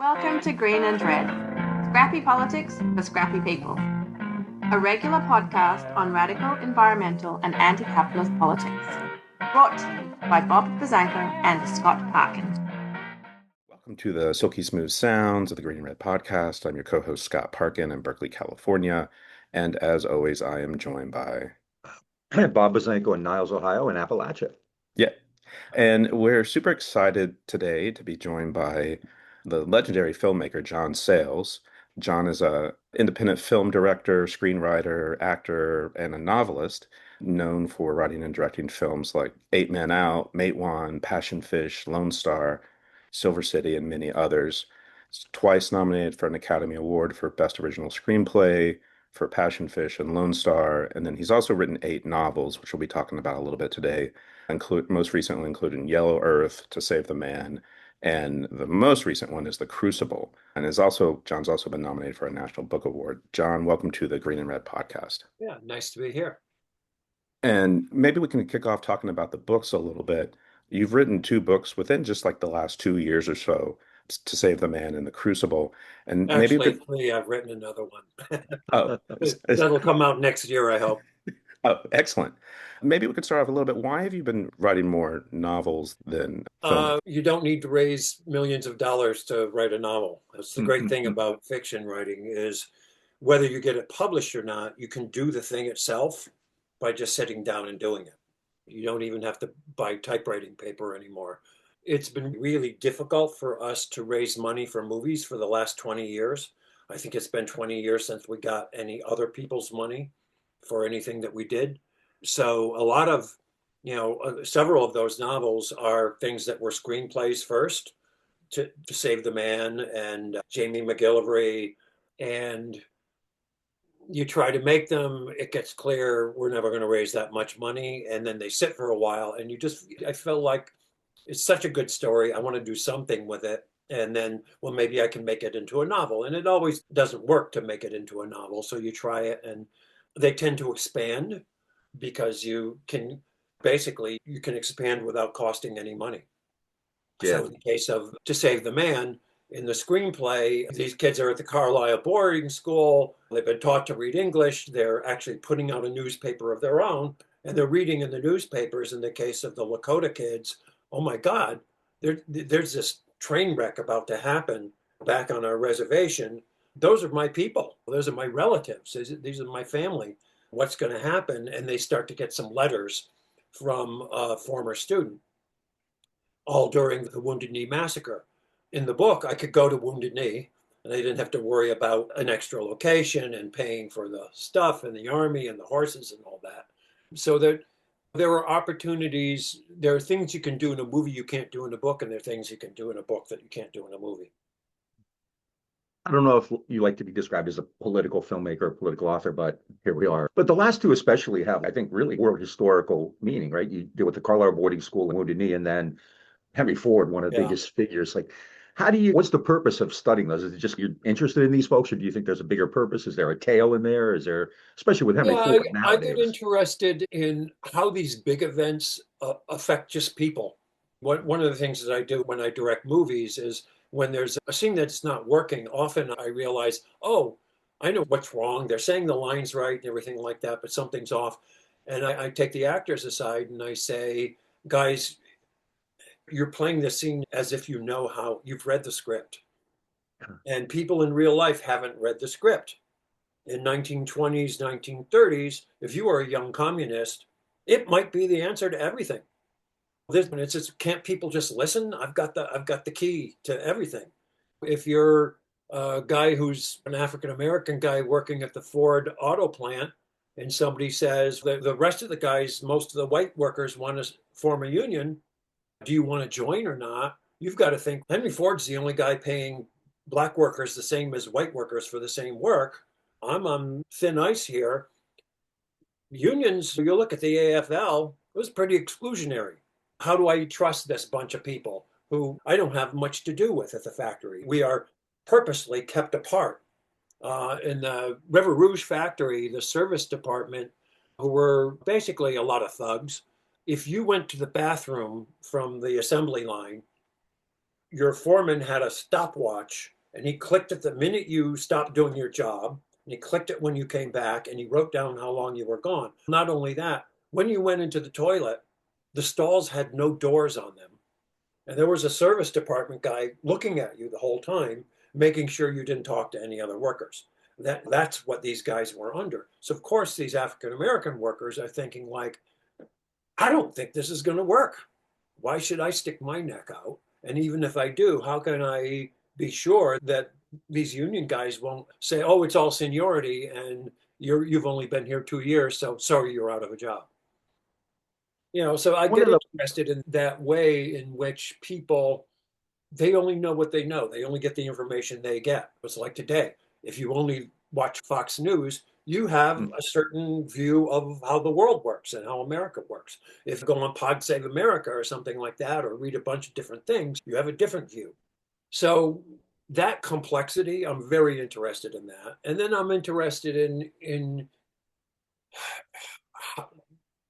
Welcome to Green and Red, Scrappy Politics for Scrappy People, a regular podcast on radical environmental and anti-capitalist politics, brought to you by Bob Bazanko and Scott Parkin. Welcome to the Silky Smooth Sounds of the Green and Red podcast. I'm your co-host Scott Parkin in Berkeley, California, and as always, I am joined by Bob Bazanko in Niles, Ohio, and Appalachia. yeah, and we're super excited today to be joined by the legendary filmmaker John Sayles. John is a independent film director, screenwriter, actor, and a novelist known for writing and directing films like Eight Men Out, Matewan, Passion Fish, Lone Star, Silver City, and many others. He's twice nominated for an Academy Award for Best Original Screenplay for Passion Fish and Lone Star, and then he's also written 8 novels, which we'll be talking about a little bit today, most recently including Yellow Earth, To Save the Man, and the most recent one is The Crucible. And John's also been nominated for a National Book Award. John, welcome to the Green and Red podcast. Yeah, nice to be here. And maybe we can kick off talking about the books a little bit. You've written 2 books within just like the last 2 years or so, To Save the Man and The Crucible. And maybe Actually, three, I've written another one. oh, That'll come out next year, I hope. Oh, excellent. Maybe we could start off a little bit. Why have you been writing more novels than film? You don't need to raise millions of dollars to write a novel. That's the great thing about fiction writing is whether you get it published or not, you can do the thing itself by just sitting down and doing it. You don't even have to buy typewriting paper anymore. It's been really difficult for us to raise money for movies for the last 20 years. I think it's been 20 years since we got any other people's money for anything that we did. So a lot of, several of those novels are things that were screenplays first, to Save the Man and Jamie McGillivray. And you try to make them, it gets clear we're never going to raise that much money. And then they sit for a while and I felt like it's such a good story. I want to do something with it. And then, well, maybe I can make it into a novel. And it always doesn't work to make it into a novel. So you try it and they tend to expand because you can expand without costing any money. Yeah. So in the case of To Save the Man, in the screenplay, these kids are at the Carlisle boarding school. They've been taught to read English. They're actually putting out a newspaper of their own, and they're reading in the newspapers. In the case of the Lakota kids, oh my God, there's this train wreck about to happen back on our reservation. Those are my people. Those are my relatives. These are my family. What's going to happen? And they start to get some letters from a former student, all during the Wounded Knee Massacre. In the book, I could go to Wounded Knee, and I didn't have to worry about an extra location and paying for the stuff and the army and the horses and all that. So there are opportunities. There are things you can do in a movie you can't do in a book, and there are things you can do in a book that you can't do in a movie. I don't know if you like to be described as a political filmmaker or political author, but here we are. But the last two especially have, I think, really world historical meaning, right? You deal with the Carlisle boarding school and Wounded Knee, and then Henry Ford, one of the biggest figures. Like, what's the purpose of studying those? Is it just you're interested in these folks, or do you think there's a bigger purpose? Is there a tale in there? Is there, especially with Henry Ford nowadays? I get interested in how these big events affect just people. One of the things that I do when I direct movies is when there's a scene that's not working, often I realize, oh, I know what's wrong. They're saying the lines right and everything like that, but something's off. And I take the actors aside and I say, guys, you're playing this scene as if you know how you've read the script. And people in real life haven't read the script. In 1920s, 1930s, if you were a young communist, it might be the answer to everything. It's just, can't people just listen? I've got the key to everything. If you're a guy who's an African-American guy working at the Ford auto plant and somebody says the rest of the guys, most of the white workers want to form a union, do you want to join or not? You've got to think Henry Ford's the only guy paying black workers the same as white workers for the same work. I'm on thin ice here. Unions, you look at the AFL, it was pretty exclusionary. How do I trust this bunch of people who I don't have much to do with at the factory? We are purposely kept apart. In the River Rouge factory, the service department, who were basically a lot of thugs, if you went to the bathroom from the assembly line, your foreman had a stopwatch and he clicked it the minute you stopped doing your job, and he clicked it when you came back, and he wrote down how long you were gone. Not only that, when you went into the toilet, the stalls had no doors on them. And there was a service department guy looking at you the whole time, making sure you didn't talk to any other workers. That's what these guys were under. So of course, these African American workers are thinking like, I don't think this is going to work. Why should I stick my neck out? And even if I do, how can I be sure that these union guys won't say, "Oh, it's all seniority, and you've only been here 2 years, so sorry, you're out of a job." So I One get of the interested in that way in which people, they only know what they know. They only get the information they get. It's like today, if you only watch Fox News, you have a certain view of how the world works and how America works. If you go on Pod Save America or something like that, or read a bunch of different things, you have a different view. So that complexity, I'm very interested in that. And then I'm interested in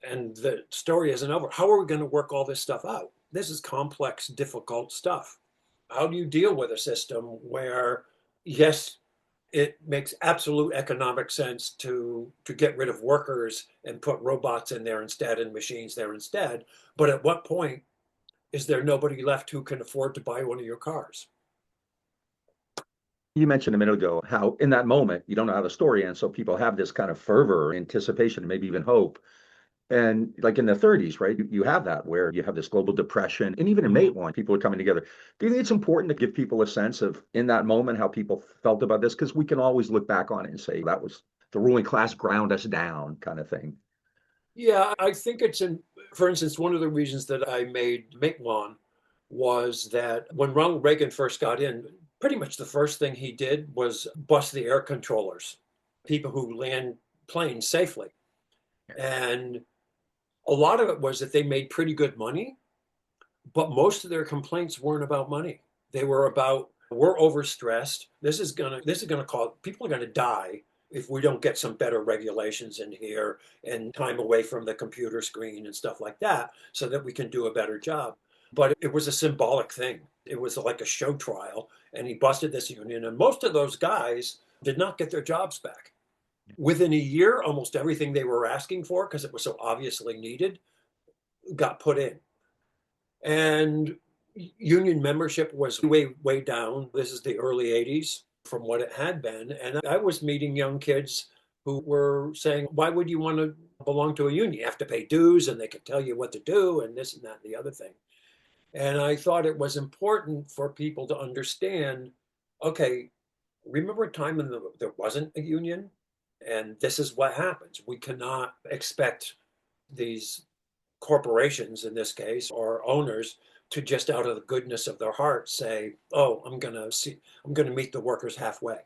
and the story isn't over. How are we going to work all this stuff out? This is complex, difficult stuff. How do you deal with a system where, yes, it makes absolute economic sense to get rid of workers and put robots in there instead and machines there instead, but at what point is there nobody left who can afford to buy one of your cars? You mentioned a minute ago how in that moment you don't know how the story ends, so people have this kind of fervor, anticipation, maybe even hope. And like in the 30s, right, you have that where you have this global depression, and even in Matewan, people are coming together. Do you think it's important to give people a sense of in that moment how people felt about this? Because we can always look back on it and say that was the ruling class ground us down, kind of thing. Yeah, I think for instance, one of the reasons that I made Matewan was that when Ronald Reagan first got in, pretty much the first thing he did was bust the air controllers, people who land planes safely. And a lot of it was that they made pretty good money, but most of their complaints weren't about money. They were about, we're overstressed. This is gonna cause, people are gonna die if we don't get some better regulations in here and time away from the computer screen and stuff like that so that we can do a better job. But it was a symbolic thing. It was like a show trial, and he busted this union, and most of those guys did not get their jobs back. Within a year, almost everything they were asking for, because it was so obviously needed, got put in. And union membership was way, way down. This is the early 80s from what it had been. And I was meeting young kids who were saying, why would you want to belong to a union? You have to pay dues and they can tell you what to do and this and that and the other thing. And I thought it was important for people to understand, okay, remember a time when there wasn't a union? And this is what happens. We cannot expect these corporations in this case or owners to just out of the goodness of their heart say, oh, I'm going to meet the workers halfway.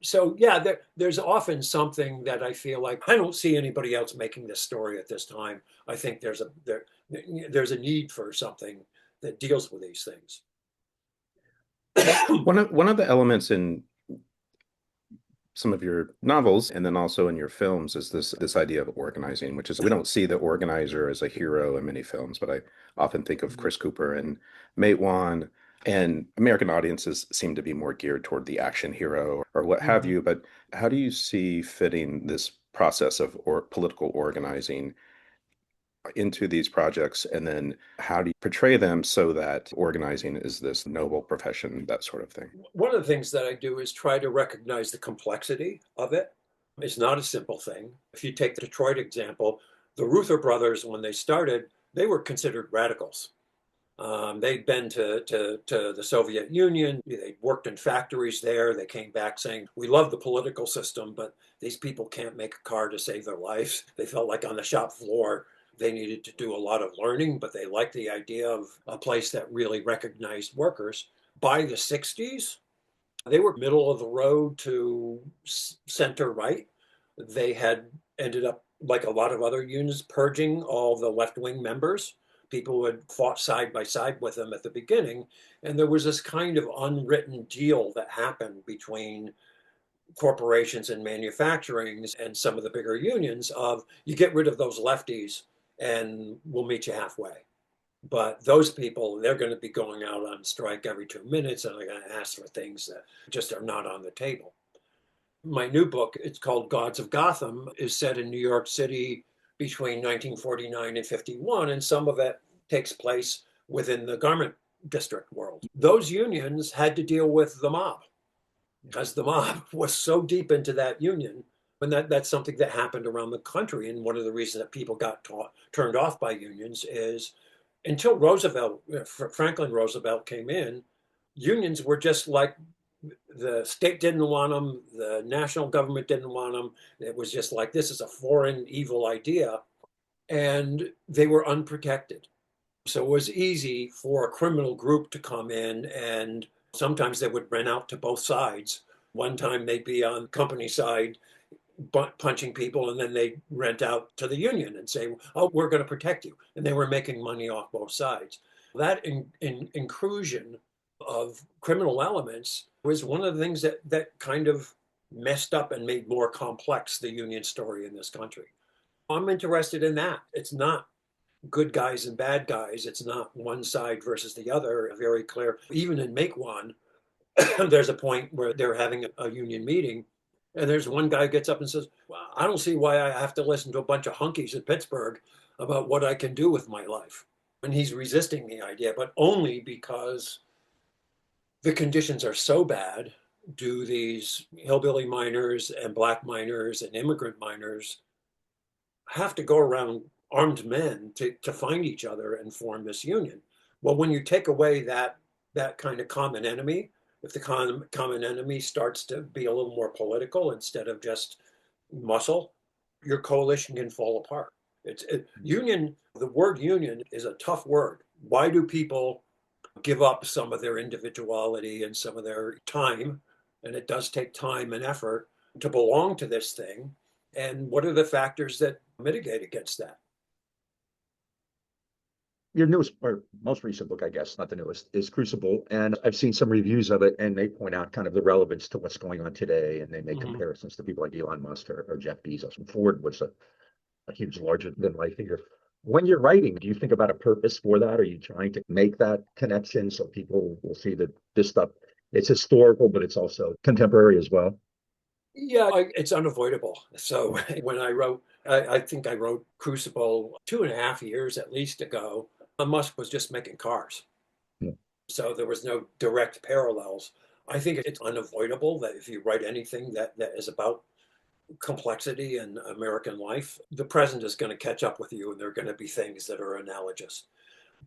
So yeah, there's often something that I feel like I don't see anybody else making this story at this time. I think there's a need for something that deals with these things. One of the elements in some of your novels and then also in your films is this idea of organizing, which is we don't see the organizer as a hero in many films, but I often think of Chris Cooper and Matewan, and American audiences seem to be more geared toward the action hero or what have Mhm. you. But how do you see fitting this process of political organizing into these projects, and then how do you portray them so that organizing is this noble profession, that sort of thing? One of the things that I do is try to recognize the complexity of it. It's not a simple thing. If you take the Detroit example, the Ruther brothers, when they started, they were considered radicals. They'd been to the Soviet Union. They'd worked in factories there. They came back saying, we love the political system, but these people can't make a car to save their lives. They felt like on the shop floor, they needed to do a lot of learning, but they liked the idea of a place that really recognized workers. By the 60s, they were middle of the road to center right. They had ended up, like a lot of other unions, purging all the left wing members, people who had fought side by side with them at the beginning. And there was this kind of unwritten deal that happened between corporations and manufacturing and some of the bigger unions of, you get rid of those lefties and we'll meet you halfway. But those people, they're going to be going out on strike every 2 minutes, and they're going to ask for things that just are not on the table. My new book, it's called Gods of Gotham, is set in New York City between 1949 and 51, and some of it takes place within the garment district world. Those unions had to deal with the mob because the mob was so deep into that union. And that's something that happened around the country. And one of the reasons that people got turned off by unions is until Franklin Roosevelt came in, unions were just like the state didn't want them, the national government didn't want them. It was just like, this is a foreign evil idea. And they were unprotected. So it was easy for a criminal group to come in, and sometimes they would rent out to both sides. One time they'd be on company side punching people, and then they'd rent out to the union and say, oh, we're going to protect you. And they were making money off both sides. That inclusion of criminal elements was one of the things that kind of messed up and made more complex the union story in this country. I'm interested in that. It's not good guys and bad guys. It's not one side versus the other, very clear. Even in Matewan, there's a point where they're having a union meeting, and there's one guy gets up and says, well, I don't see why I have to listen to a bunch of hunkies in Pittsburgh about what I can do with my life. And he's resisting the idea, but only because the conditions are so bad. Do these hillbilly miners and black miners and immigrant miners have to go around armed men to find each other and form this union? Well, when you take away that kind of common enemy, if the common enemy starts to be a little more political instead of just muscle, your coalition can fall apart. Union. The word union is a tough word. Why do people give up some of their individuality and some of their time? And it does take time and effort to belong to this thing. And what are the factors that mitigate against that? Your newest or most recent book, I guess, not the newest, is Crucible. And I've seen some reviews of it, and they point out kind of the relevance to what's going on today. And they make comparisons to people like Elon Musk or Jeff Bezos. And Ford was a huge, larger than life figure. When you're writing, do you think about a purpose for that? Are you trying to make that connection so people will see that this stuff, it's historical, but it's also contemporary as well? Yeah, it's unavoidable. So when I think I wrote Crucible 2.5 years at least ago. Musk was just making cars. Yeah. So there was no direct parallels. I think it's unavoidable that if you write anything that is about complexity in American life, the present is going to catch up with you, and there are going to be things that are analogous.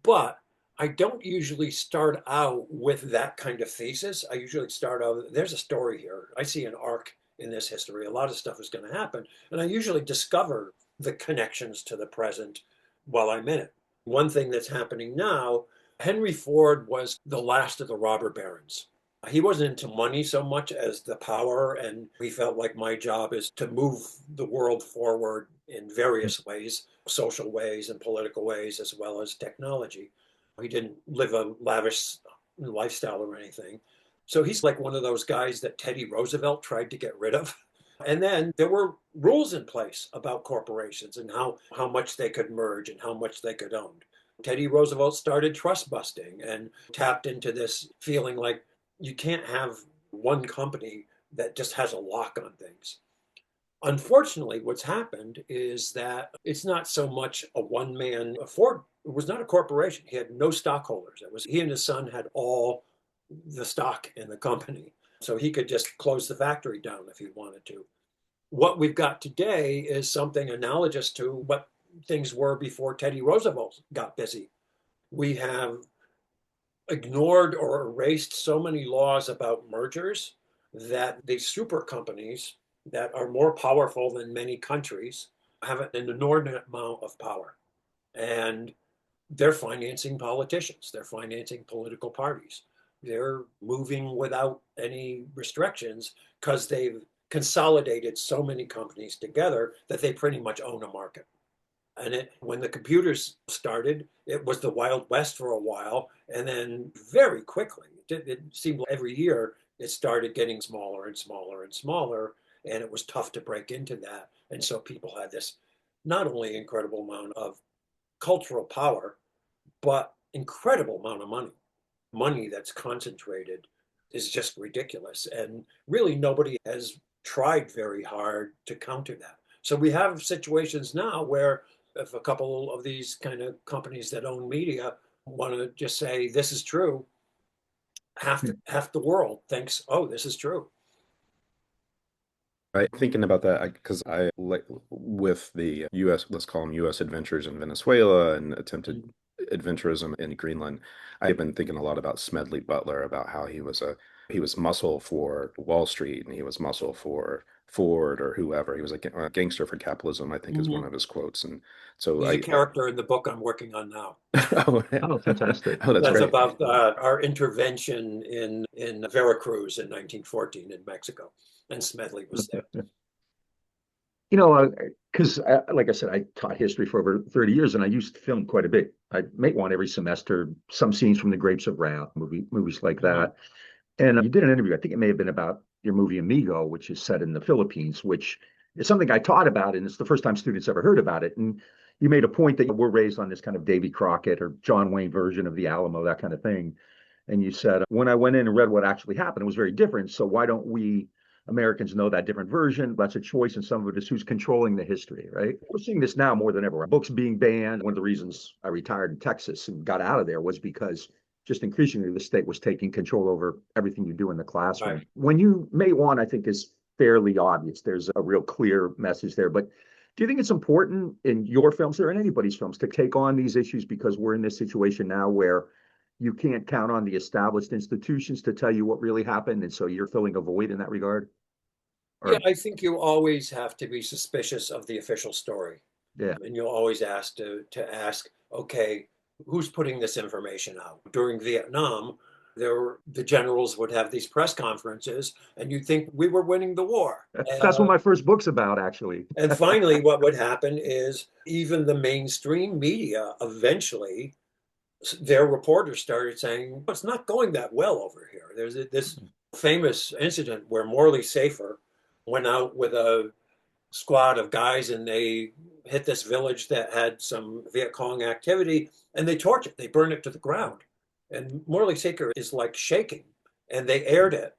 But I don't usually start out with that kind of thesis. I usually start out, there's a story here. I see an arc in this history. A lot of stuff is going to happen. And I usually discover the connections to the present while I'm in it. One thing that's happening now, Henry Ford was the last of the robber barons. He wasn't into money so much as the power, and he felt like my job is to move the world forward in various ways, social ways and political ways, as well as technology. He didn't live a lavish lifestyle or anything. So he's like one of those guys that Teddy Roosevelt tried to get rid of. And then there were rules in place about corporations and how much they could merge and how much they could own. Teddy Roosevelt started trust busting and tapped into this feeling like you can't have one company that just has a lock on things. Unfortunately, what's happened is that it's not so much a one man. Ford was not a corporation. He had no stockholders. It was he and his son had all the stock in the company. So he could just close the factory down if he wanted to. What we've got today is something analogous to what things were before Teddy Roosevelt got busy. We have ignored or erased so many laws about mergers that these super companies that are more powerful than many countries have an inordinate amount of power. And they're financing politicians, they're financing political parties, they're moving without any restrictions because they've consolidated so many companies together that they pretty much own a market. And when the computers started, it was the Wild West for a while. And then very quickly, it seemed like every year, it started getting smaller and smaller and smaller. And it was tough to break into that. And so people had this not only incredible amount of cultural power, but incredible amount of money. Money that's concentrated is just ridiculous. And really, nobody has tried very hard to counter that. So we have situations now where if a couple of these kind of companies that own media want to just say this is true, half the world thinks, oh, this is true. I thinking about that because I like with the U.S. let's call them U.S. adventures in Venezuela and attempted adventurism in Greenland. I've been thinking a lot about Smedley Butler, about how he was muscle for Wall Street and he was muscle for Ford or whoever. He was a gangster for capitalism, I think, is one Mhm. of his quotes. And so He's a character in the book I'm working on now. oh, Oh, fantastic. oh, that's That's great. about our intervention in Veracruz in 1914 in Mexico, and Smedley was there. Because like I said, I taught history for over 30 years and I used to film quite a bit. I make one every semester, some scenes from the Grapes of Wrath, movies like Mhm. that. And you did an interview, I think it may have been about your movie Amigo, which is set in the Philippines, which is something I taught about, and it's the first time students ever heard about it. And you made a point that we're raised on this kind of Davy Crockett or John Wayne version of the Alamo, that kind of thing. And you said, when I went in and read what actually happened, it was very different. So why don't we Americans know that different version? That's a choice, and some of it is who's controlling the history, right? We're seeing this now more than ever. Books being banned. One of the reasons I retired in Texas and got out of there was because just increasingly the state was taking control over everything you do in the classroom. Right. When you Matewan, I think is fairly obvious. There's a real clear message there. But do you think it's important in your films or in anybody's films to take on these issues because we're in this situation now where you can't count on the established institutions to tell you what really happened, and so you're filling a void in that regard? Yeah, Or I think you always have to be suspicious of the official story. yeah, And you'll always ask to ask, okay, who's putting this information out? During Vietnam, the generals would have these press conferences, and you'd think we were winning the war. that's what my first book's about, actually. And finally, what would happen is even the mainstream media eventually, their reporters started saying, it's not going that well over here. There's this famous incident where Morley Safer went out with a squad of guys and they hit this village that had some Viet Cong activity and they torch it, they burn it to the ground. And Morley Saker is like shaking and they aired it.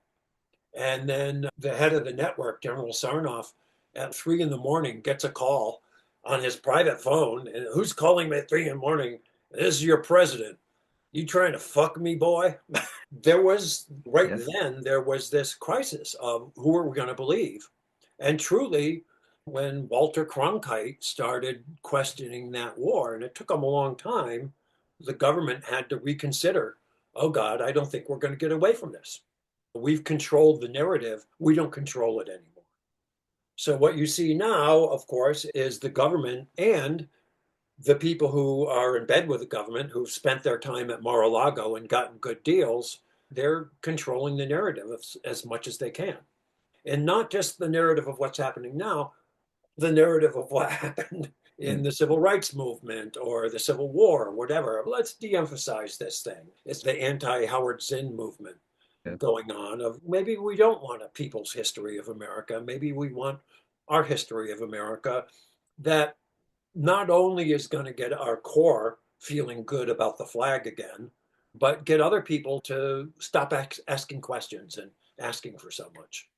And then the head of the network, General Sarnoff, at 3 in the morning gets a call on his private phone. And who's calling me at 3 in the morning? This is your president. You trying to fuck me, boy? There was right Yeah. then, there was this crisis of who are we going to believe? And truly, when Walter Cronkite started questioning that war, and it took him a long time, the government had to reconsider. Oh God, I don't think we're going to get away from this. We've controlled the narrative. We don't control it anymore. So what you see now, of course, is the government and the people who are in bed with the government, who've spent their time at Mar-a-Lago and gotten good deals, they're controlling the narrative as much as they can. And not just the narrative of what's happening now, the narrative of what happened in Mm. the civil rights movement or the Civil War or whatever. Let's de-emphasize this thing. It's the anti-Howard Zinn movement Yeah. going on of maybe we don't want a people's history of America. Maybe we want our history of America that not only is going to get our core feeling good about the flag again, but get other people to stop asking questions and asking for so much.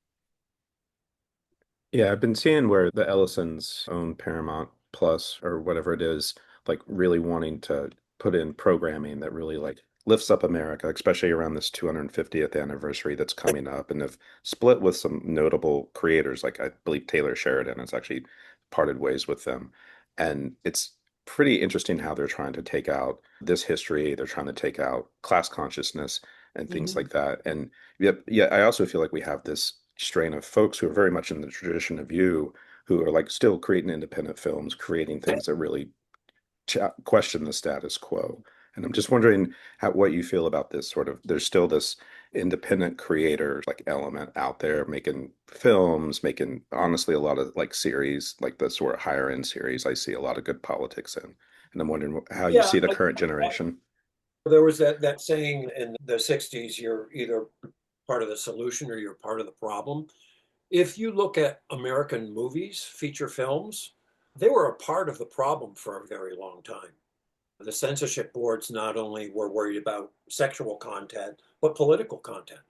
Yeah, I've been seeing where the Ellisons own Paramount Plus or whatever it is, like really wanting to put in programming that really like lifts up America, especially around this 250th anniversary that's coming up, and have split with some notable creators, like I believe Taylor Sheridan has actually parted ways with them. And it's pretty interesting how they're trying to take out this history, they're trying to take out class consciousness and things Mhm. like that. And yeah, I also feel like we have this strain of folks who are very much in the tradition of you, who are like still creating independent films, creating things that really question the status quo. And I'm just wondering what you feel about this sort of, there's still this independent creator like element out there making films, making honestly a lot of like series, like the sort of higher end series I see a lot of good politics in. And I'm wondering how you Yeah, see the current generation. there was that saying in the 60s, you're either part of the solution or you're part of the problem. If you look at American movies, feature films, they were a part of the problem for a very long time. The censorship boards not only were worried about sexual content, but political content.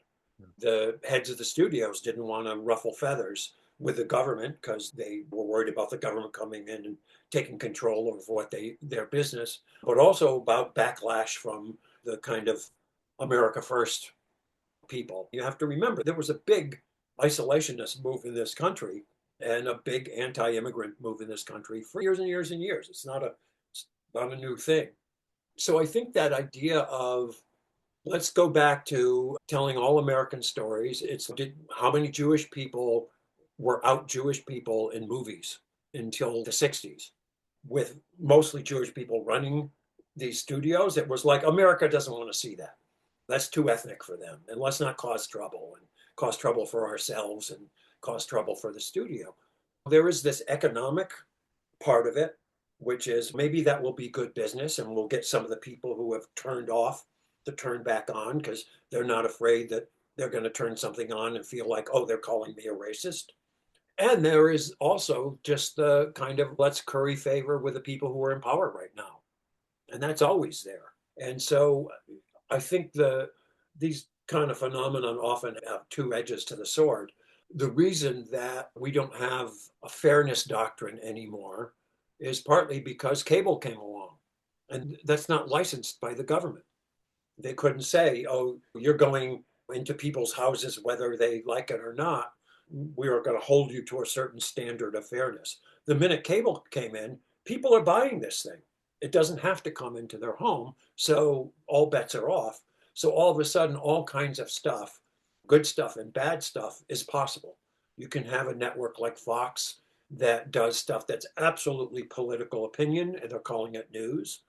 The heads of the studios didn't want to ruffle feathers with the government because they were worried about the government coming in and taking control of their business, but also about backlash from the kind of America First people. You have to remember there was a big isolationist move in this country and a big anti-immigrant move in this country for years and years and years. It's not a new thing. So I think that idea of let's go back to telling all American stories. How many Jewish people were out Jewish people in movies until the 60s, with mostly Jewish people running these studios. It was like America doesn't want to see that. That's too ethnic for them. And let's not cause trouble for ourselves and cause trouble for the studio. There is this economic part of it, which is maybe that will be good business and we'll get some of the people who have turned off to turn back on because they're not afraid that they're going to turn something on and feel like, oh, they're calling me a racist. And there is also just the kind of let's curry favor with the people who are in power right now. And that's always there. And so I think these kind of phenomenon often have two edges to the sword. The reason that we don't have a fairness doctrine anymore is partly because cable came along, and that's not licensed by the government. They couldn't say, oh, you're going into people's houses whether they like it or not. We are going to hold you to a certain standard of fairness. The minute cable came in, people are buying this thing. It doesn't have to come into their home, so all bets are off. So all of a sudden, all kinds of stuff, good stuff and bad stuff, is possible. You can have a network like Fox that does stuff that's absolutely political opinion, and they're calling it news.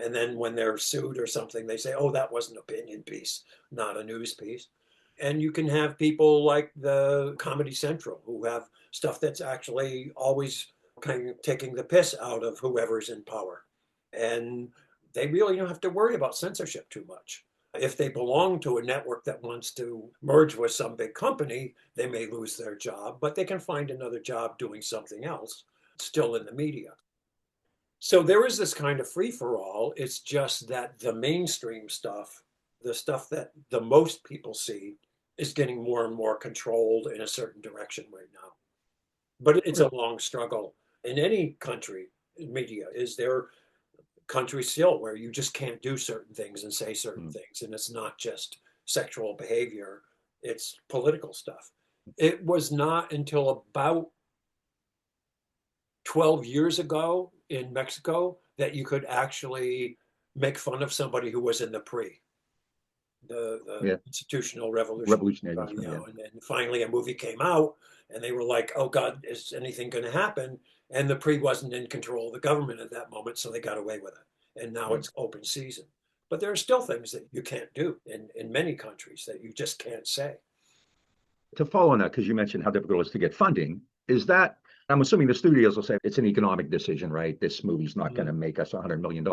And then when they're sued or something, they say, oh, that was an opinion piece, not a news piece. And you can have people like the Comedy Central who have stuff that's actually always kind of taking the piss out of whoever's in power. And they really don't have to worry about censorship too much. If they belong to a network that wants to merge with some big company, they may lose their job, but they can find another job doing something else, still in the media. So there is this kind of free for all. It's just that the mainstream stuff, the stuff that the most people see, is getting more and more controlled in a certain direction right now. But it's a long struggle in any country. Media is there country still where you just can't do certain things and say certain things, and it's not just sexual behavior, it's political stuff. It was not until about 12 years ago in Mexico that you could actually make fun of somebody who was in the institutional revolution. And finally a movie came out and they were like, oh God, is anything going to happen? And the pre wasn't in control of the government at that moment, so they got away with it. And now it's open season. But there are still things that you can't do in many countries that you just can't say. To follow on that, because you mentioned how difficult it is to get funding, is that, I'm assuming the studios will say it's an economic decision, right? This movie's not going to make us $100 million.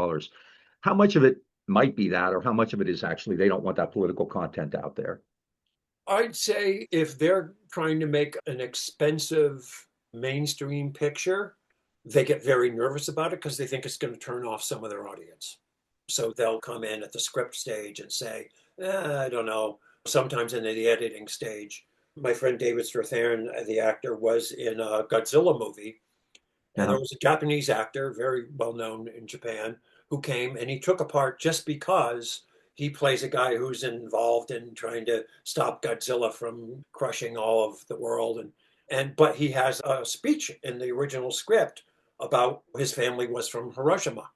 How much of it might be that, or how much of it is actually they don't want that political content out there? I'd say if they're trying to make an expensive mainstream picture, they get very nervous about it because they think it's going to turn off some of their audience. So they'll come in at the script stage and say, I don't know, sometimes in the editing stage. My friend David Strathairn, the actor, was in a Godzilla movie. And there was a Japanese actor, very well known in Japan, who came and he took a part just because he plays a guy who's involved in trying to stop Godzilla from crushing all of the world. But he has a speech in the original script about his family was from Hiroshima.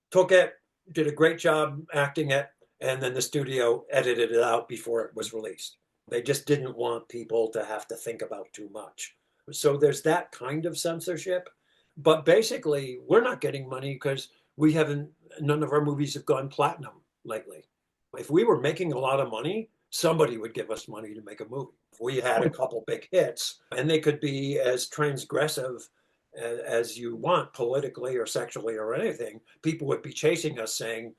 Took it, did a great job acting it, and then the studio edited it out before it was released. They just didn't want people to have to think about too much. So there's that kind of censorship. But basically, we're not getting money because none of our movies have gone platinum lately. If we were making a lot of money, somebody would give us money to make a movie. If we had a couple big hits, and they could be as transgressive as you want politically or sexually or anything, people would be chasing us saying,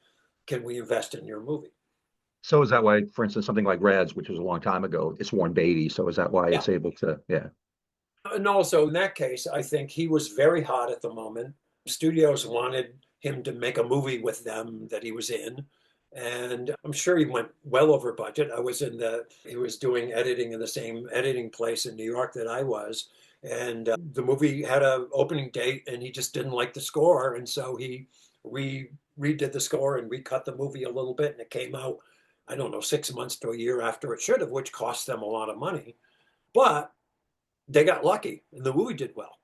can we invest in your movie? So is that why, for instance, something like Reds, which was a long time ago, it's Warren Beatty. So is that why it's able to, And also in that case, I think he was very hot at the moment. Studios wanted him to make a movie with them that he was in. And I'm sure he went well over budget. He was doing editing in the same editing place in New York that I was. And the movie had an opening date and he just didn't like the score. And so he redid the score and recut the movie a little bit. And it came out, I don't know, 6 months to a year after it should have, which cost them a lot of money. But they got lucky and the movie did well.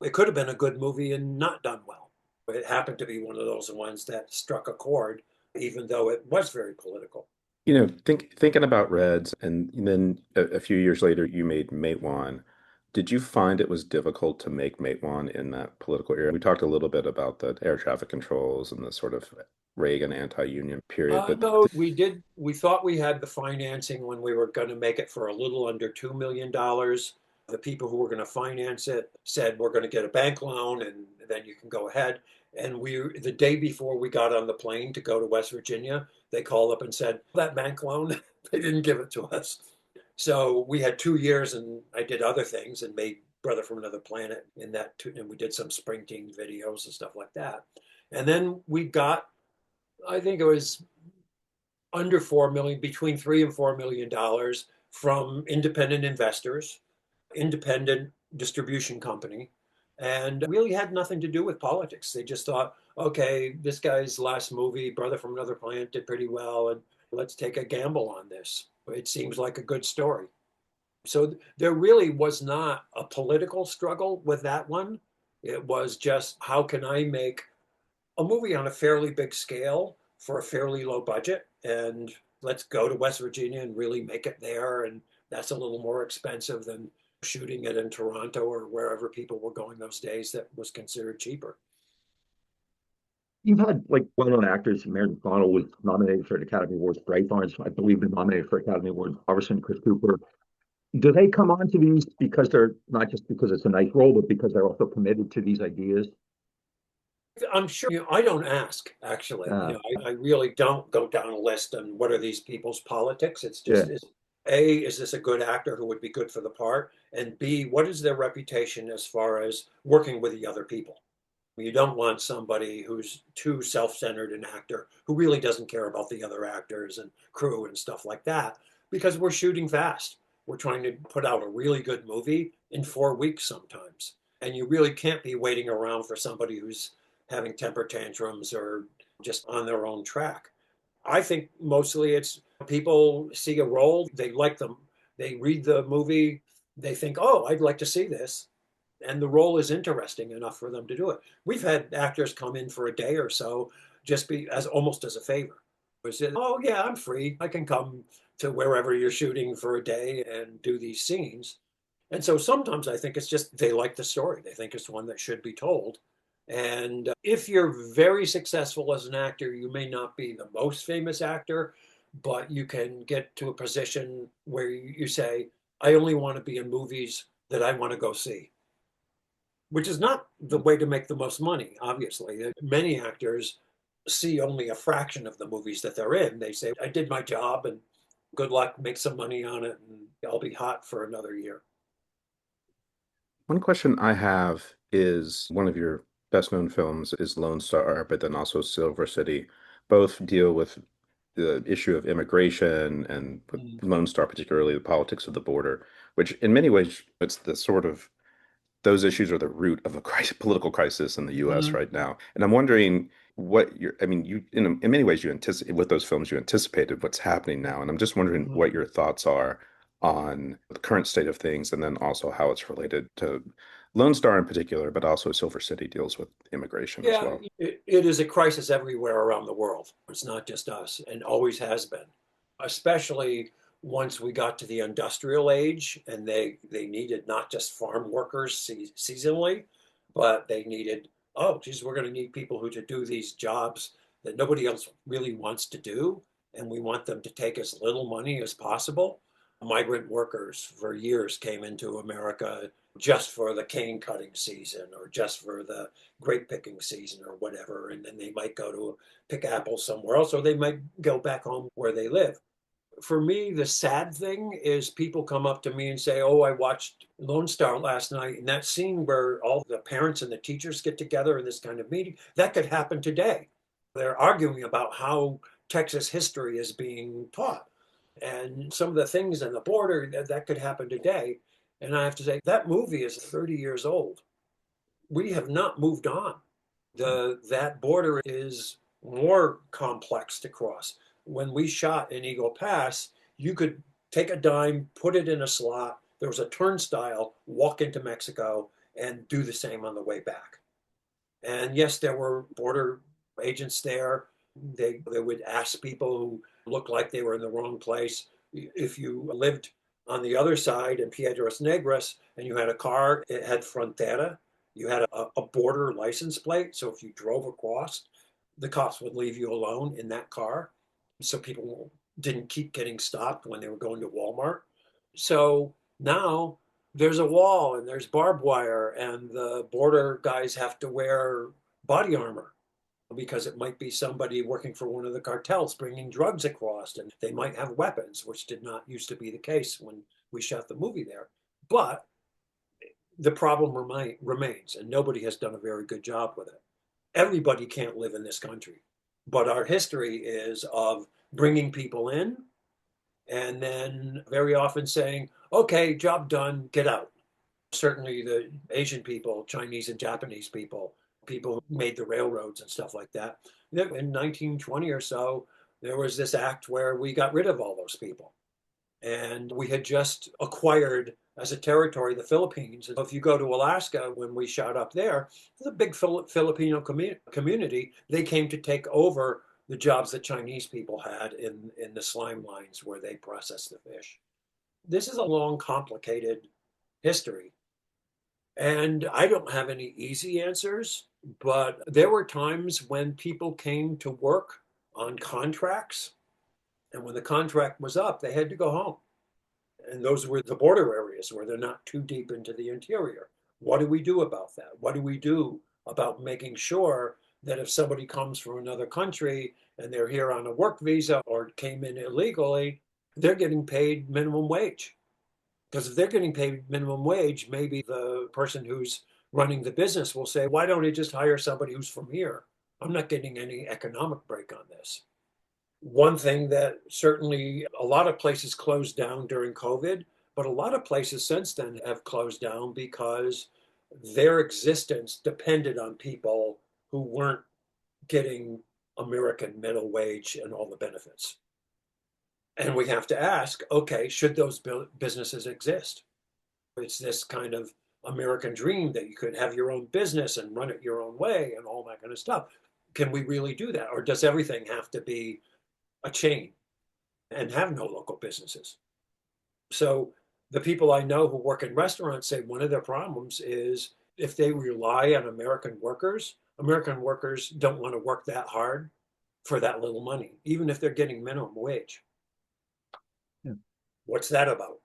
It could have been a good movie and not done well. It happened to be one of those ones that struck a chord, even though it was very political. Thinking about Reds, and then a few years later, you made Matewan. Did you find it was difficult to make Matewan in that political era? We talked a little bit about the air traffic controls and the sort of Reagan anti-union period, but No, we did. We thought we had the financing when we were going to make it for a little under $2 million. The people who were going to finance it said, we're going to get a bank loan and then you can go ahead. And the day before we got on the plane to go to West Virginia, they called up and said, that bank loan, they didn't give it to us. So we had 2 years and I did other things and made Brother from Another Planet in that, and we did some Springsteen videos and stuff like that. And then we got, I think it was under 4 million, between $3 and $4 million from independent investors, independent distribution company, and really had nothing to do with politics. They just thought, okay, this guy's last movie, Brother from Another Planet, did pretty well, and let's take a gamble on this. It seems like a good story. So there really was not a political struggle with that one. It was just, how can I make a movie on a fairly big scale for a fairly low budget? And let's go to West Virginia and really make it there. And that's a little more expensive than shooting it in Toronto or wherever people were going those days that was considered cheaper. You've had like well-known actors. Meredith McDonald was nominated for an Academy Award. Bryce Barnes, I believe, been nominated for Academy Award. Robertson, Chris Cooper. Do they come on to these because they're not just because it's a nice role, but because they're also committed to these ideas? I'm sure, I don't ask, actually. I really don't go down a list on what are these people's politics. It's Yeah. just, A, is this a good actor who would be good for the part? And B, what is their reputation as far as working with the other people? You don't want somebody who's too self-centered an actor who really doesn't care about the other actors and crew and stuff like that, because we're shooting fast. We're trying to put out a really good movie in 4 weeks sometimes. And you really can't be waiting around for somebody who's having temper tantrums or just on their own track. I think mostly it's people see a role, they like them, they read the movie, they think, oh, I'd like to see this. And the role is interesting enough for them to do it. We've had actors come in for a day or so just be as almost as a favor. We said, oh yeah, I'm free. I can come to wherever you're shooting for a day and do these scenes. And so sometimes I think it's just they like the story. They think it's one that should be told. And if you're very successful as an actor, you may not be the most famous actor, but you can get to a position where you say, I only want to be in movies that I want to go see, which is not the way to make the most money, obviously. Many actors see only a fraction of the movies that they're in. They say, I did my job and good luck, make some money on it, and I'll be hot for another year. one question I have is one of your best known films is Lone Star, but then also Silver City. Both deal with the issue of immigration and with Lone Star, particularly the politics of the border, which in many ways it's the sort of those issues are the root of a political crisis in the U.S. Mm-hmm. right now. And I'm wondering what you're, I mean, you in many ways you anticipate with those films, you anticipated what's happening now. And I'm just wondering Mm-hmm. what your thoughts are on the current state of things and then also how it's related to Lone Star in particular, but also Silver City deals with immigration as Yeah, well. it is a crisis everywhere around the world. It's not just us, and always has been, especially once we got to the industrial age and they needed not just farm workers seasonally, but they needed, oh, geez, we're going to need people who to do these jobs that nobody else really wants to do, and we want them to take as little money as possible. Migrant workers for years came into America just for the cane cutting season or just for the grape picking season or whatever. And then they might go to pick apples somewhere else, or they might go back home where they live. For me, the sad thing is people come up to me and say, "Oh, I watched Lone Star last night," and that scene where all the parents and the teachers get together in this kind of meeting, that could happen today. They're arguing about how Texas history is being taught, and some of the things in the border that could happen today. And I have to say, that movie is 30 years old. We have not moved on. That border is more complex to cross. When we shot in Eagle Pass, you could take a dime, put it in a slot. There was a turnstile, walk into Mexico, and do the same on the way back. And yes, there were border agents there. They would ask people who looked like they were in the wrong place. If you lived on the other side in Piedras Negras and you had a car, it had Frontera. You had a border license plate. So if you drove across, the cops would leave you alone in that car. So people didn't keep getting stopped when they were going to Walmart. So now there's a wall and there's barbed wire, and the border guys have to wear body armor because it might be somebody working for one of the cartels bringing drugs across, and they might have weapons, which did not used to be the case when we shot the movie there. But the problem remains, and nobody has done a very good job with it. Everybody can't live in this country, but our history is of bringing people in and then very often saying, okay, job done, get out. Certainly the Asian people, Chinese and Japanese people, people who made the railroads and stuff like that. In 1920 or so, there was this act where we got rid of all those people. And we had just acquired as a territory the Philippines. If you go to Alaska, when we shot up there, there's a big Filipino community. They came to take over the jobs that Chinese people had in the slime lines where they processed the fish. This is a long, complicated history. And I don't have any easy answers, but there were times when people came to work on contracts. And when the contract was up, they had to go home. And those were the border areas where they're not too deep into the interior. What do we do about that? What do we do about making sure that if somebody comes from another country and they're here on a work visa or came in illegally, they're getting paid minimum wage? Because if they're getting paid minimum wage, maybe the person who's running the business will say, why don't I just hire somebody who's from here? I'm not getting any economic break on this. One thing that certainly a lot of places closed down during COVID, but a lot of places since then have closed down because their existence depended on people who weren't getting American middle wage and all the benefits. And we have to ask, okay, should those businesses exist? It's this kind of American dream that you could have your own business and run it your own way and all that kind of stuff. Can we really do that? Or does everything have to be a chain and have no local businesses? So the people I know who work in restaurants say one of their problems is if they rely on American workers don't want to work that hard for that little money, even if they're getting minimum wage. Yeah. What's that about?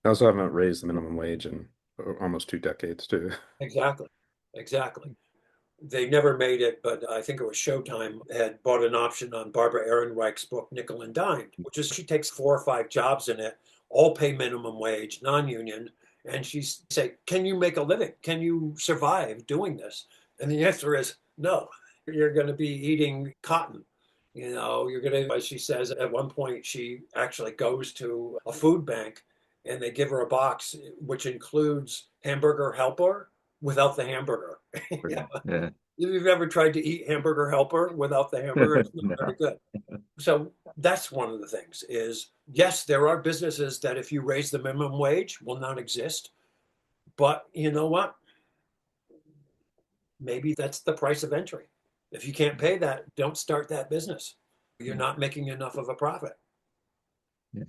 I also haven't raised the minimum wage in almost 2 decades, too. Exactly. Exactly. They never made it, but I think it was Showtime had bought an option on Barbara Ehrenreich's book, Nickel and Dimed, which is she takes 4 or 5 jobs in it, all pay minimum wage, non-union. And she say, can you make a living? Can you survive doing this? And the answer is no. You're going to be eating cotton. You're going to, as she says, at one point, she actually goes to a food bank and they give her a box which includes hamburger helper without the hamburger. Yeah. Yeah. If you've ever tried to eat hamburger helper without the hamburger, it's not very good. So that's one of the things is, yes, there are businesses that if you raise the minimum wage will not exist. But you know what? Maybe that's the price of entry. If you can't pay that, don't start that business. You're not making enough of a profit. Yeah.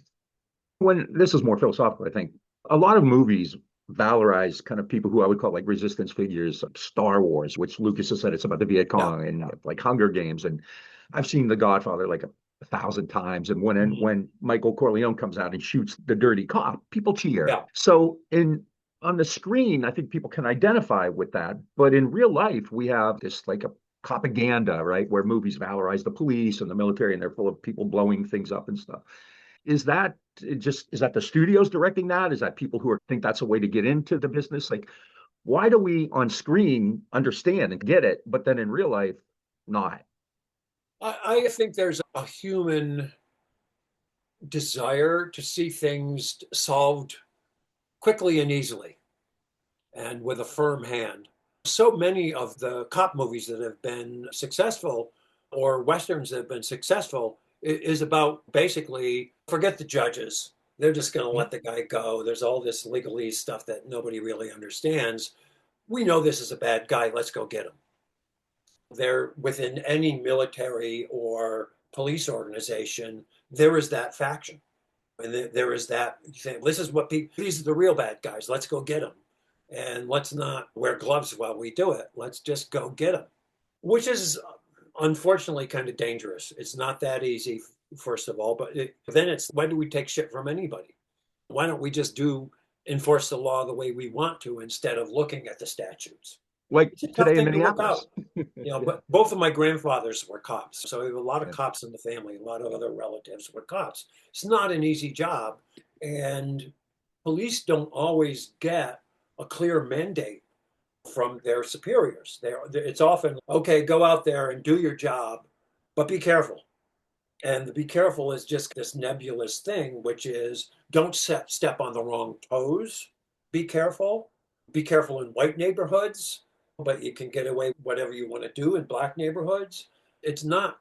When this is more philosophical, I think a lot of movies valorize kind of people who I would call like resistance figures, like Star Wars, which Lucas has said it's about the Viet Cong, and like Hunger Games. And I've seen The Godfather like a thousand times. And when Michael Corleone comes out and shoots the dirty cop, people cheer. Yeah. So on the screen, I think people can identify with that. But in real life, we have this like a propaganda, right? Where movies valorize the police and the military, and they're full of people blowing things up and stuff. Is that is that the studios directing that? Is that people who think that's a way to get into the business? Like, why do we on screen understand and get it, but then in real life, not? I think there's a human desire to see things solved quickly and easily and with a firm hand. So many of the cop movies that have been successful or westerns that have been successful is about basically forget the judges. They're just going to let the guy go. There's all this legalese stuff that nobody really understands. We know this is a bad guy. Let's go get him. There, within any military or police organization, there is that faction. And there is that, you think, this is what people, these are the real bad guys. Let's go get them. And let's not wear gloves while we do it. Let's just go get them, which is unfortunately kind of dangerous. It's not that easy, first of all, but then it's, why do we take shit from anybody? Why don't we just enforce the law the way we want to instead of looking at the statutes? Like It's a tough today in thing to work Minneapolis. out. But both of my grandfathers were cops. So we have a lot of cops in the family, a lot of other relatives were cops. It's not an easy job. And police don't always get a clear mandate from their superiors. It's often, okay, go out there and do your job, but be careful. And the be careful is just this nebulous thing, which is don't step on the wrong toes. Be careful. Be careful in white neighborhoods, but you can get away whatever you want to do in black neighborhoods. It's not,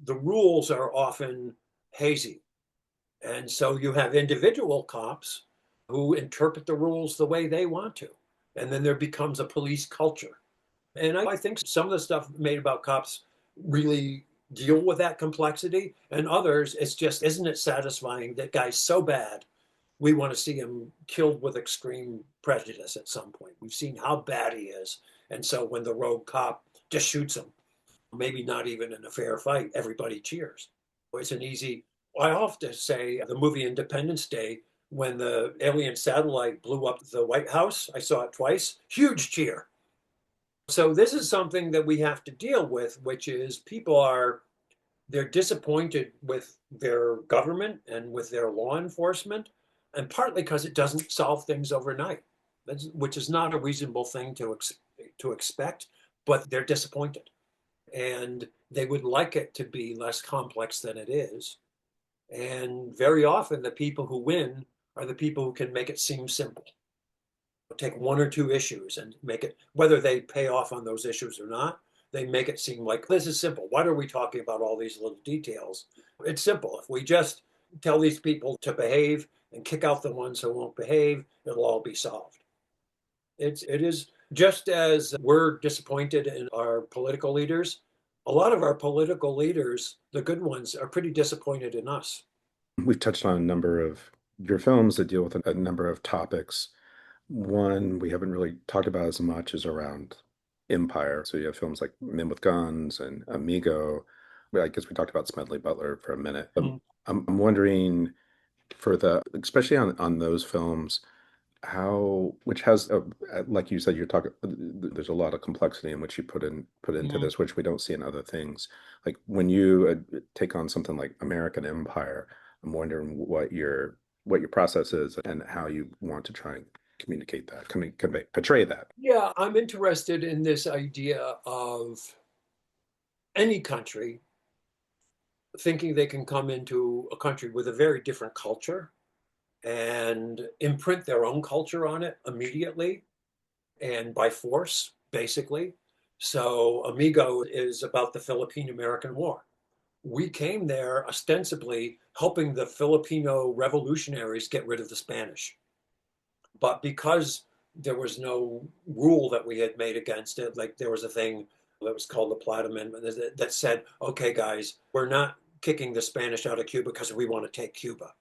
the rules are often hazy. And so you have individual cops who interpret the rules the way they want to. And then there becomes a police culture. And I think some of the stuff made about cops really deal with that complexity. And others, it's just, isn't it satisfying that guy's so bad, we want to see him killed with extreme prejudice at some point. We've seen how bad he is. And so when the rogue cop just shoots him, maybe not even in a fair fight, everybody cheers. It's an easy, I often say the movie Independence Day, when the alien satellite blew up the White House, I saw it twice, huge cheer. So this is something that we have to deal with, which is they're disappointed with their government and with their law enforcement, and partly because it doesn't solve things overnight, which is not a reasonable thing to expect, but they're disappointed. And they would like it to be less complex than it is. And very often the people who win are the people who can make it seem simple. Take one or two issues and make it, whether they pay off on those issues or not, they make it seem like this is simple. Why are we talking about all these little details? It's simple. If we just tell these people to behave and kick out the ones who won't behave, it'll all be solved. It is just as we're disappointed in our political leaders, a lot of our political leaders, the good ones, are pretty disappointed in us. We've touched on a number of your films that deal with a number of topics. One we haven't really talked about as much is around empire. So you have films like Men with Guns and Amigo. I guess we talked about Smedley Butler for a minute. I'm wondering especially on those films, which has like you said, you're talking, there's a lot of complexity in which you put into this, which we don't see in other things. Like when you take on something like American Empire, I'm wondering what your process is and how you want to try and communicate that, portray that. Yeah, I'm interested in this idea of any country thinking they can come into a country with a very different culture and imprint their own culture on it immediately and by force, basically. So Amigo is about the Philippine-American War. We came there ostensibly helping the Filipino revolutionaries get rid of the Spanish. But because there was no rule that we had made against it, like there was a thing that was called the Platt Amendment that said, okay, guys, we're not kicking the Spanish out of Cuba because we want to take Cuba.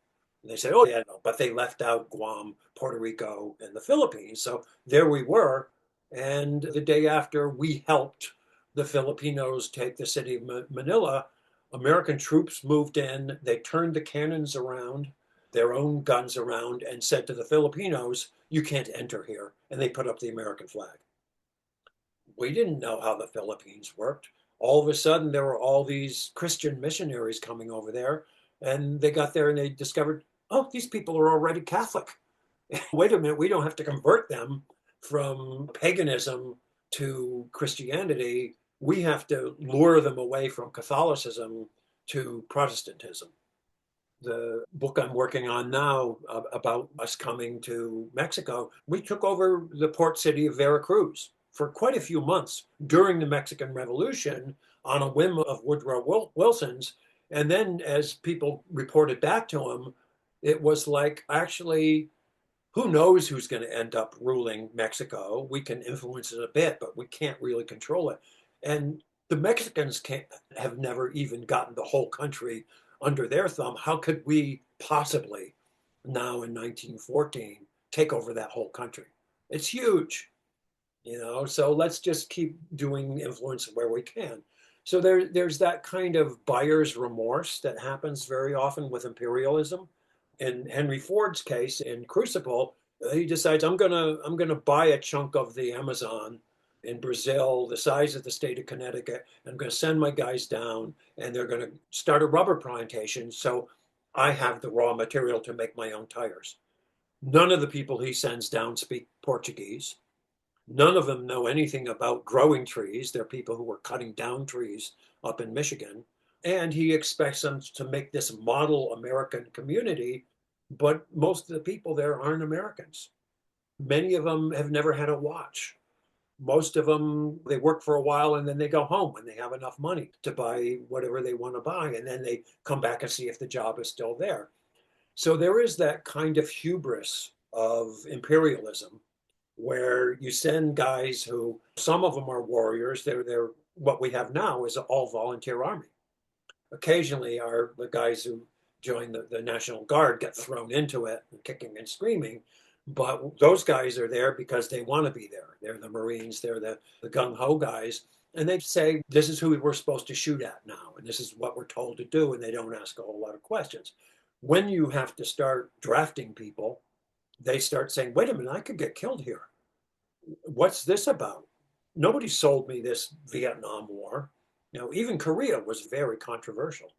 And they said, oh, yeah, no, but they left out Guam, Puerto Rico, and the Philippines. So there we were. And the day after we helped the Filipinos take the city of Manila, American troops moved in. They turned the cannons around, their own guns around, and said to the Filipinos, you can't enter here. And they put up the American flag. We didn't know how the Philippines worked. All of a sudden, there were all these Christian missionaries coming over there, and they got there and they discovered, oh, these people are already Catholic. Wait a minute, we don't have to convert them from paganism to Christianity. We have to lure them away from Catholicism to Protestantism. The book I'm working on now about us coming to Mexico, we took over the port city of Veracruz for quite a few months during the Mexican Revolution on a whim of Woodrow Wilson's. And then, as people reported back to him, it was like, actually, who knows who's going to end up ruling Mexico? We can influence it a bit, but we can't really control it. And the Mexicans have never even gotten the whole country under their thumb. How could we possibly now in 1914 take over that whole country? It's huge, so let's just keep doing influence where we can. So there's that kind of buyer's remorse that happens very often with imperialism. In Henry Ford's case in Crucible, he decides I'm gonna buy a chunk of the Amazon in Brazil, the size of the state of Connecticut. I'm going to send my guys down, and they're going to start a rubber plantation. So I have the raw material to make my own tires. None of the people he sends down speak Portuguese. None of them know anything about growing trees. They're people who were cutting down trees up in Michigan. And he expects them to make this model American community, but most of the people there aren't Americans. Many of them have never had a watch. Most of them, they work for a while and then they go home when they have enough money to buy whatever they want to buy. And then they come back and see if the job is still there. So there is that kind of hubris of imperialism where you send guys who, some of them are warriors. They're what we have now is an all volunteer army. Occasionally are the guys who join the National Guard get thrown into it, kicking and screaming. But those guys are there because they want to be there. They're the Marines, they're the gung-ho guys. And they say, this is who we're supposed to shoot at now. And this is what we're told to do. And they don't ask a whole lot of questions. When you have to start drafting people, they start saying, wait a minute, I could get killed here. What's this about? Nobody sold me this Vietnam War. Even Korea was very controversial.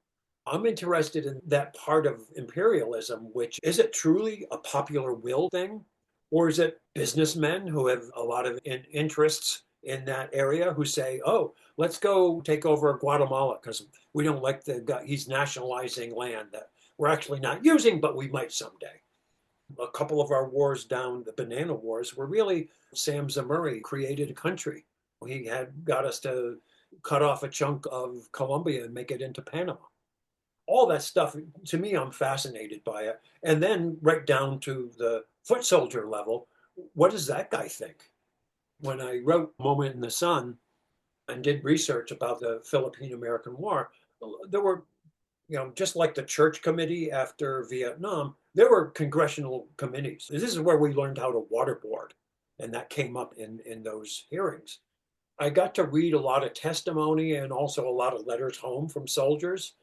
I'm interested in that part of imperialism, which is it truly a popular will thing? Or is it businessmen who have a lot of interests in that area who say, oh, let's go take over Guatemala because we don't like the guy. He's nationalizing land that we're actually not using, but we might someday. A couple of our wars down, the Banana Wars, were really Sam Zamuri created a country. He had got us to cut off a chunk of Colombia and make it into Panama. All that stuff, to me, I'm fascinated by it. And then right down to the foot soldier level, what does that guy think? When I wrote Moment in the Sun and did research about the Philippine-American War, there were, just like the church committee after Vietnam, there were congressional committees. This is where we learned how to waterboard, and that came up in those hearings. I got to read a lot of testimony and also a lot of letters home from soldiers,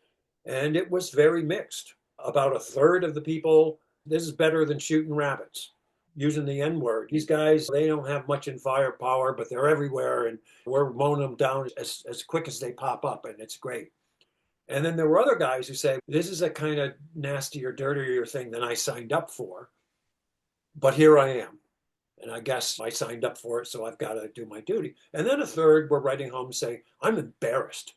and it was very mixed. About a third of the people, this is better than shooting rabbits, using the N word. These guys, they don't have much in firepower, but they're everywhere, and we're mowing them down as quick as they pop up, and it's great. And then there were other guys who say, this is a kind of nastier, dirtier thing than I signed up for, but here I am. And I guess I signed up for it, so I've got to do my duty. And then a third were writing home saying, I'm embarrassed.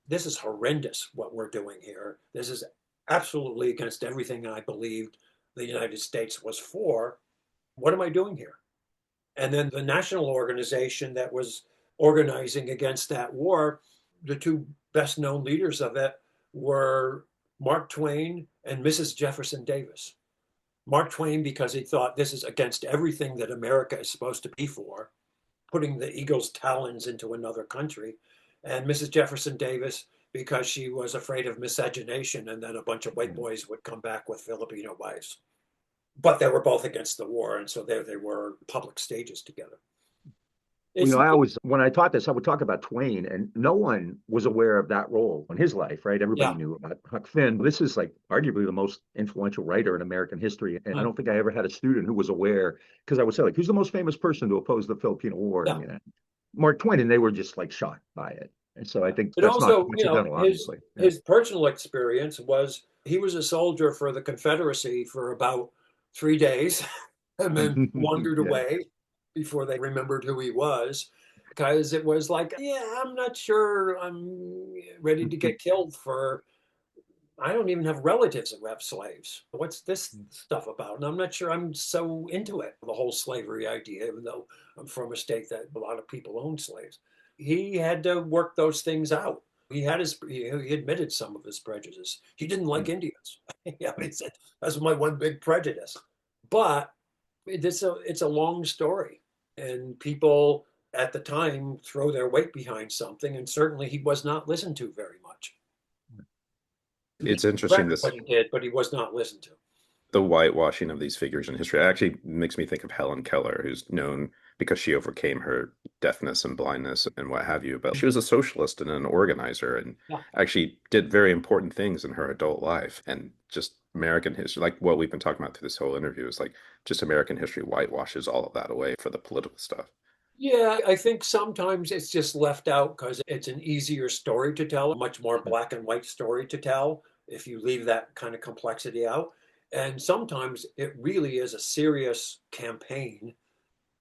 This is horrendous what we're doing here. This is absolutely against everything I believed the United States was for. What am I doing here? And then the national organization that was organizing against that war, the two best known leaders of it were Mark Twain and Mrs. Jefferson Davis. Mark Twain, because he thought this is against everything that America is supposed to be for, putting the eagle's talons into another country. And Mrs. Jefferson Davis, because she was afraid of miscegenation, and then a bunch of white boys would come back with Filipino wives. But they were both against the war, and so there they were, public stages together. When I taught this, I would talk about Twain, and no one was aware of that role in his life, right? Everybody knew about Huck Finn. This is like arguably the most influential writer in American history. And I don't think I ever had a student who was aware, because I would say, like, who's the most famous person to oppose the Filipino War? Mark Twain, and they were just like shocked by it. And so I think But that's not also, coincidental, his obviously. Yeah. his personal experience was he was a soldier for the Confederacy for about 3 days and then wandered Yeah. away before they remembered who he was. Because it was like, yeah, I'm not sure I'm ready to get killed for. I don't even have relatives who have slaves. What's this stuff about? And I'm not sure I'm so into it, the whole slavery idea, even though I'm from a state that a lot of people own slaves. He had to work those things out. He admitted some of his prejudice. He didn't like Indians. Yeah, he said that's my one big prejudice. But it's a long story, and people at the time throw their weight behind something, and certainly he was not listened to very much. He It's interesting regretted this what he did, but he was not listened to. the whitewashing of these figures in history actually makes me think of Helen Keller, who's known because she overcame her deafness and blindness and what have you. But she was a socialist and an organizer and Yeah. actually did very important things in her adult life. And just American history, like what we've been talking about through this whole interview, is like just American history whitewashes all of that away for the political stuff. Yeah, I think sometimes it's just left out because it's an easier story to tell, a much more black and white story to tell if you leave that kind of complexity out. And sometimes it really is a serious campaign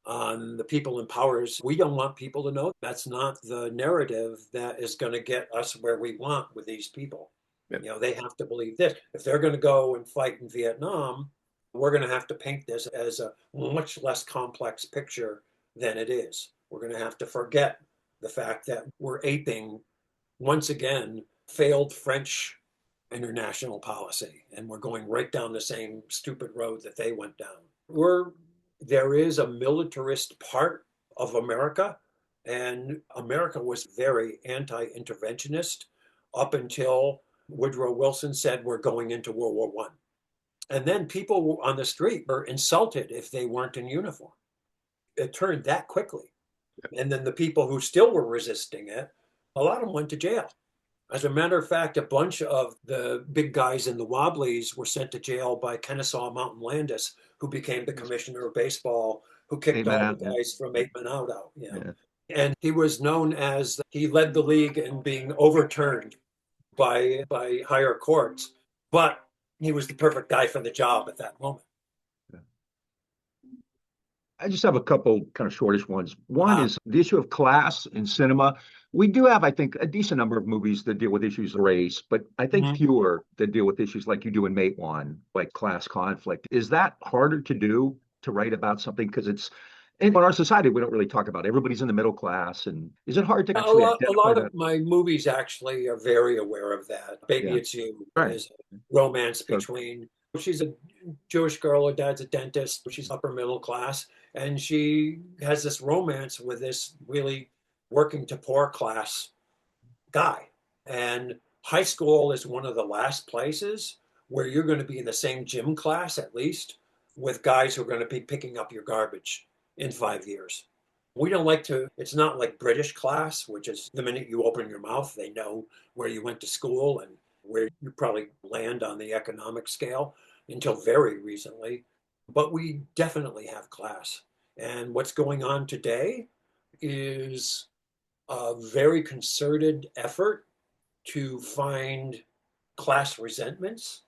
on the people in powers. We don't want people to know. That's not the narrative that is going to get us where we want with these people. Yeah. They have to believe this. If they're going to go and fight in Vietnam, we're going to have to paint this as a much less complex picture than it is. We're going to have to forget the fact that we're aping, once again, failed French international policy, and we're going right down the same stupid road that they went down. There is a militarist part of America, and America was very anti-interventionist up until Woodrow Wilson said we're going into World War One. And then people on the street were insulted if they weren't in uniform. It turned that quickly. And then the people who still were resisting it, a lot of them went to jail. As a matter of fact, a bunch of the big guys in the Wobblies were sent to jail by Kennesaw Mountain Landis, who became the commissioner of baseball, who kicked Amen all out. the guys from Yeah. 8 Men Out. Yeah. And he was known as he led the league in being overturned by higher courts, but he was the perfect guy for the job at that moment. I just have a couple kind of shortish ones. One Uh, is the issue of class in cinema. We do have, I think, a decent number of movies that deal with issues of race, but I think mhm. fewer that deal with issues like you do in Matewan, like class conflict. Is that harder to do to write about something? Because it's in our society, we don't really talk about it. Everybody's in the middle class. And is it hard to actually A identify lot that? of my movies actually are very aware of that. Baby, Yeah. It's You Right. is a romance So, between, she's a Jewish girl, her dad's a dentist, she's upper middle class, and she has this romance with this really working to poor class guy. And high school is one of the last places where you're going to be in the same gym class, at least, with guys who are going to be picking up your garbage in 5 years. We don't like to, it's not like British class, which is the minute you open your mouth, they know where you went to school and where you probably land on the economic scale until very recently. But we definitely have class. And what's going on today is a very concerted effort to find class resentments.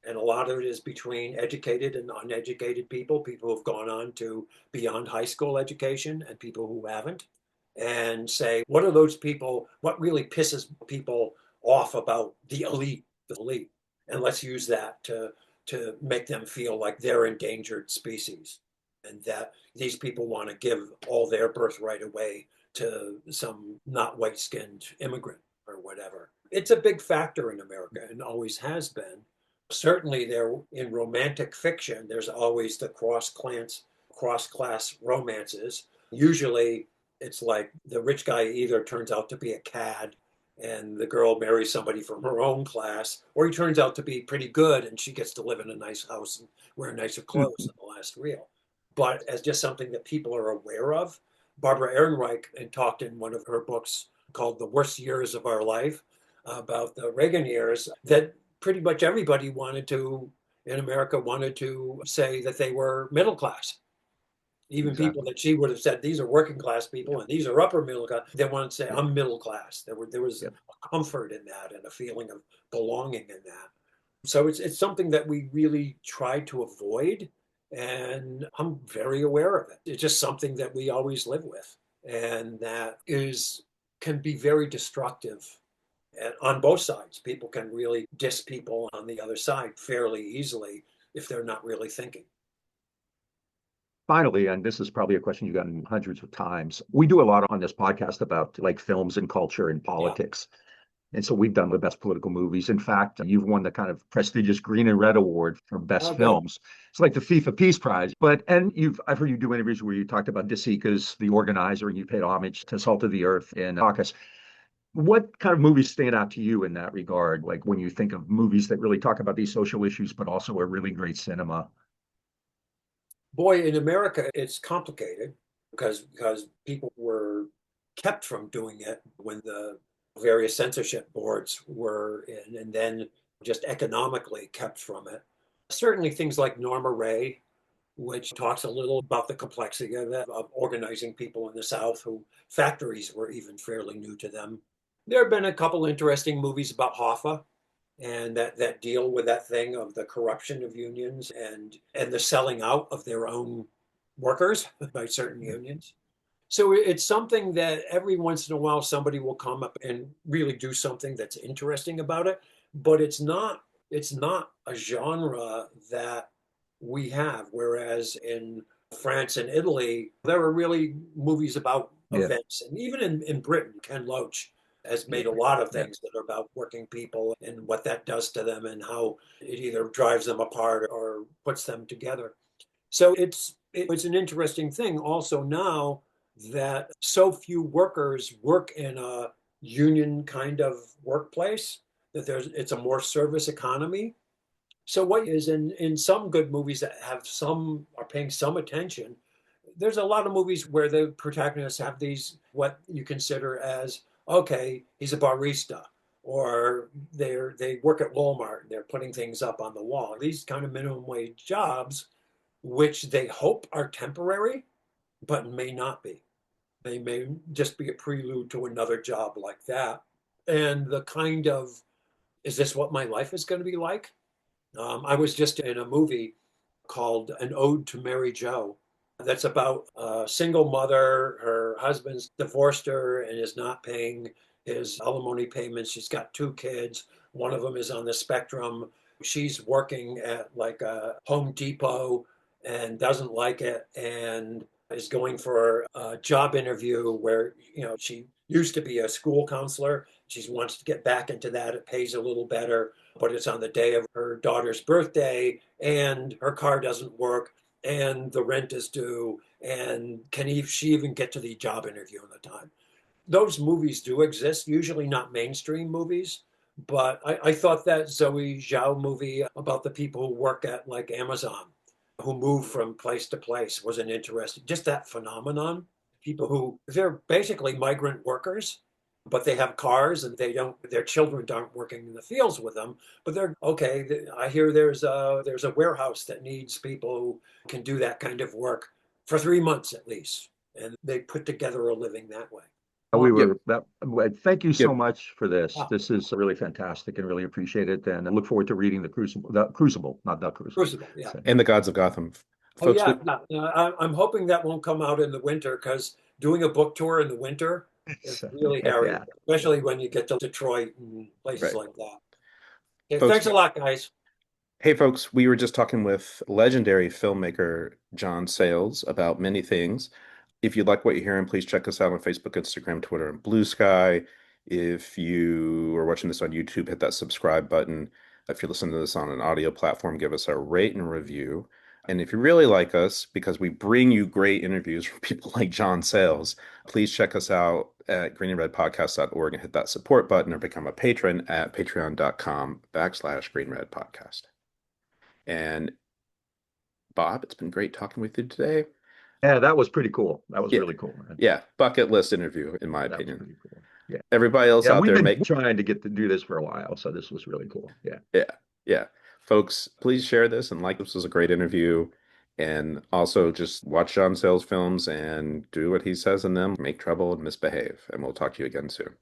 And a lot of it is between educated and uneducated people, people who've gone on to beyond high school education and people who haven't, and say, what are those people? What really pisses people off about the elite? And let's use that to make them feel like they're endangered species and that these people want to give all their birthright away to some not white skinned immigrant or whatever. It's a big factor in America and always has been. Certainly, there in romantic fiction, there's always the cross class romances. Usually, it's like the rich guy either turns out to be a cad and the girl marries somebody from her own class, or he turns out to be pretty good and she gets to live in a nice house and wear nicer clothes than the last reel. But as just something that people are aware of, Barbara Ehrenreich talked in one of her books called The Worst Years of Our Life about the Reagan years, that pretty much everybody in America wanted to say that they were middle class. Even people Exactly. that she would have said, these are working class people and these are upper middle class, they want to say, Yeah. I'm middle class. There was Yeah. a comfort in that and a feeling of belonging in that. So it's something that we really try to avoid. And I'm very aware of it. It's just something that we always live with. And that is can be very destructive. And on both sides, people can really diss people on the other side fairly easily if they're not really thinking. Finally, and this is probably a question you've gotten hundreds of times. We do a lot on this podcast about like films and culture and Yeah. politics. And so we've done the best political movies. In fact, you've won the kind of prestigious Green and Red Award for best Oh, good. films. It's like the FIFA Peace Prize. But and I've heard you do interviews where you talked about De Sica's The Organizer, and you paid homage to Salt of the Earth and Caucus. What kind of movies stand out to you in that regard? Like when you think of movies that really talk about these social issues, but also are really great cinema. Boy, in America, it's complicated because people were kept from doing it when the various censorship boards were in, and then just economically kept from it. Certainly things like Norma Ray, which talks a little about the complexity of organizing people in the South who factories were even fairly new to them. There have been a couple interesting movies about Hoffa and that deal with that thing of the corruption of unions and the selling out of their own workers by certain unions. So it's something that every once in a while somebody will come up and really do something that's interesting about it, but it's not a genre that we have. Whereas in France and Italy, there are really movies about Yeah, events. And even in Britain, Ken Loach has yeah, made a lot of yeah. things that are about working people and what that does to them and how it either drives them apart or puts them together. So it's an interesting thing also now that so few workers work in a union kind of workplace that it's a more service economy. So what is in some good movies that have some are paying some attention, there's a lot of movies where the protagonists have these what you consider as okay, he's a barista, or they work at Walmart and they're putting things up on the wall. These kind of minimum wage jobs, which they hope are temporary, but may not be. They may just be a prelude to another job like that. And the kind of is this what my life is going to be like? I was just in a movie called An Ode to Mary Jo. That's about a single mother. Her husband's divorced her and is not paying his alimony payments. She's got two kids. One of them is on the spectrum. She's working at like a Home Depot and doesn't like it and is going for a job interview where, she used to be a school counselor. She wants to get back into that. It pays a little better, but it's on the day of her daughter's birthday and her car doesn't work and the rent is due and she even get to the job interview on the time? Those movies do exist, usually not mainstream movies, but I thought that Zoe Zhao movie about the people who work at like Amazon, who move from place to place, was an interesting, just that phenomenon. People who they're basically migrant workers, but they have cars and their children aren't working in the fields with them, but they're okay. I hear there's a warehouse that needs people who can do that kind of work for 3 months at least, and they put together a living that way. We Yep. were that. Thank you so Yep. much for this. Yeah, This is really fantastic and really appreciate it. And I look forward to reading the Crucible, not the Crucible. Crucible. Yeah. So, And the Gods of Gotham. Oh Folks, yeah. Yeah. I'm hoping that won't come out in the winter because doing a book tour in the winter is so, really hairy, yeah. especially when you get to Detroit and places right. like that. Okay, Folks, thanks a lot, guys. hey folks, we were just talking with legendary filmmaker John Sayles about many things. If you like what you're hearing, please check us out on Facebook, Instagram, Twitter, and Blue Sky. If you are watching this on YouTube, hit that subscribe button. If you're listening to this on an audio platform, give us a rate and review. And if you really like us, because we bring you great interviews from people like John Sayles, please check us out at greenandredpodcast.org and hit that support button or become a patron at patreon.com/greenredpodcast. And Bob, it's been great talking with you today. Yeah, that was pretty cool. That was Yeah, really cool, man. yeah, bucket list interview, in my That was opinion. pretty cool. Yeah. Everybody else Yeah, out we've there, been trying to get to do this for a while, so this was really cool. Yeah. yeah, yeah. Folks, please share this and like this was a great interview. And also just watch John Sayles films and do what he says in them, make trouble and misbehave. And we'll talk to you again soon.